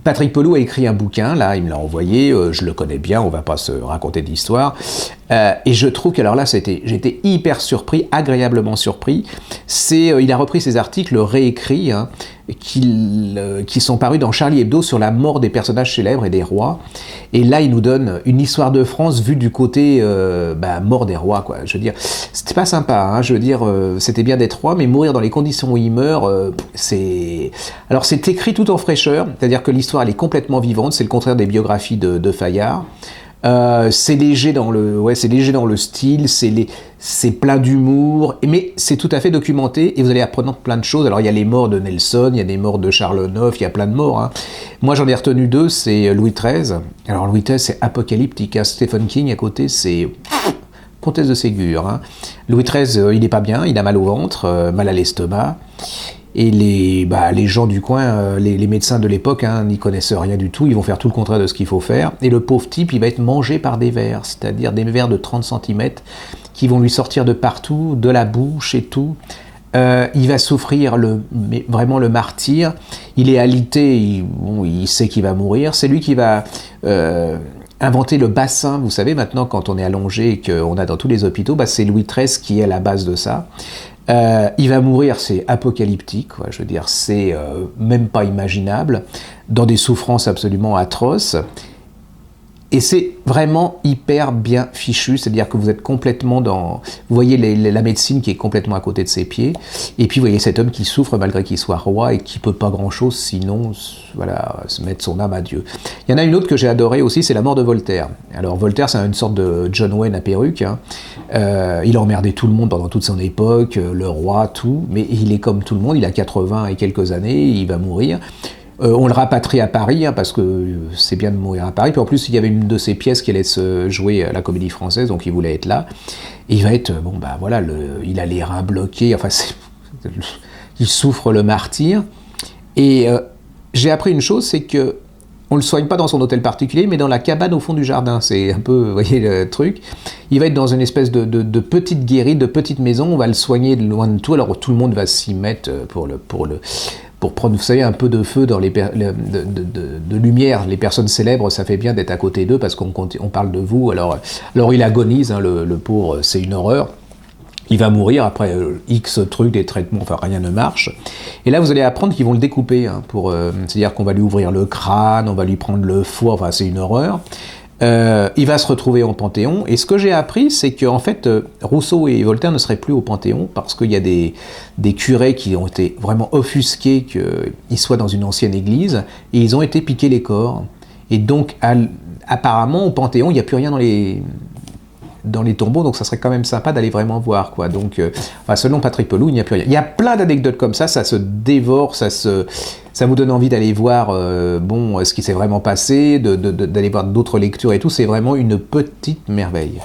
Patrick Pelloux a écrit un bouquin, là, il me l'a envoyé, je le connais bien, on va pas se raconter d'histoire, et je trouve que alors là, j'étais hyper surpris, agréablement surpris. Il a repris ces articles réécrits, hein, qui sont parus dans Charlie Hebdo sur la mort des personnages célèbres et des rois, et là, il nous donne une histoire de France vue du côté mort des rois, quoi. Je veux dire, c'était pas sympa, hein, je veux dire, c'était bien d'être roi, mais mourir dans les conditions où il meurt, alors c'est écrit tout en fraîcheur, c'est-à-dire que l'histoire elle est complètement vivante, c'est le contraire des biographies de Fayard. C'est léger dans le style, c'est plein d'humour, mais c'est tout à fait documenté et vous allez apprendre plein de choses. Alors il y a les morts de Nelson, il y a des morts de Charles IX, il y a plein de morts, hein. Moi j'en ai retenu 2, c'est Louis XIII. Alors Louis XIII c'est apocalyptique, hein. Stephen King à côté c'est Comtesse de Ségur, hein. Louis XIII il est pas bien, il a mal au ventre, mal à l'estomac. Et les gens du coin, les médecins de l'époque, hein, n'y connaissent rien du tout, ils vont faire tout le contraire de ce qu'il faut faire. Et le pauvre type, il va être mangé par des vers, c'est-à-dire des vers de 30 cm qui vont lui sortir de partout, de la bouche et tout. Il va souffrir vraiment le martyre. Il est alité, il sait qu'il va mourir. C'est lui qui va inventer le bassin. Vous savez, maintenant, quand on est allongé et qu'on a dans tous les hôpitaux, c'est Louis XIII qui est à la base de ça. Il va mourir, c'est apocalyptique, quoi. Je veux dire, c'est même pas imaginable, dans des souffrances absolument atroces. Et c'est vraiment hyper bien fichu, c'est-à-dire que vous êtes complètement dans... Vous voyez la médecine qui est complètement à côté de ses pieds, et puis vous voyez cet homme qui souffre malgré qu'il soit roi et qui peut pas grand-chose sinon, voilà, se mettre son âme à Dieu. Il y en a une autre que j'ai adorée aussi, c'est la mort de Voltaire. Alors Voltaire, c'est une sorte de John Wayne à perruque, hein. Il a emmerdé tout le monde pendant toute son époque, le roi, tout, mais il est comme tout le monde, il a 80 et quelques années, il va mourir. On le rapatrie à Paris, hein, parce que c'est bien de mourir à Paris. Puis en plus, il y avait une de ses pièces qui allait se jouer à la Comédie Française, donc il voulait être là. Et il va être, il a les reins bloqués, enfin, il souffre le martyre. Et j'ai appris une chose, c'est que on le soigne pas dans son hôtel particulier, mais dans la cabane au fond du jardin. C'est un peu, vous voyez le truc. Il va être dans une espèce de petite guérite, de petite maison. On va le soigner de loin de tout. Alors tout le monde va s'y mettre pour prendre, vous savez, un peu de feu dans de lumière. Les personnes célèbres, ça fait bien d'être à côté d'eux parce qu'on parle de vous. Alors il agonise, hein, le pauvre, c'est une horreur. Il va mourir après X trucs, des traitements, enfin rien ne marche. Et là, vous allez apprendre qu'ils vont le découper, hein, c'est-à-dire qu'on va lui ouvrir le crâne, on va lui prendre le foie, enfin c'est une horreur. Il va se retrouver au Panthéon, et ce que j'ai appris, c'est qu'en fait, Rousseau et Voltaire ne seraient plus au Panthéon, parce qu'il y a des curés qui ont été vraiment offusqués qu'ils soient dans une ancienne église, et ils ont été piquer les corps. Et donc, apparemment, au Panthéon, il n'y a plus rien dans les tombeaux, donc ça serait quand même sympa d'aller vraiment voir, quoi. Donc, selon Patrick Pelloux, il n'y a plus rien. Il y a plein d'anecdotes comme ça se dévore, ça vous donne envie d'aller voir ce qui s'est vraiment passé, d'aller voir d'autres lectures et tout, c'est vraiment une petite merveille.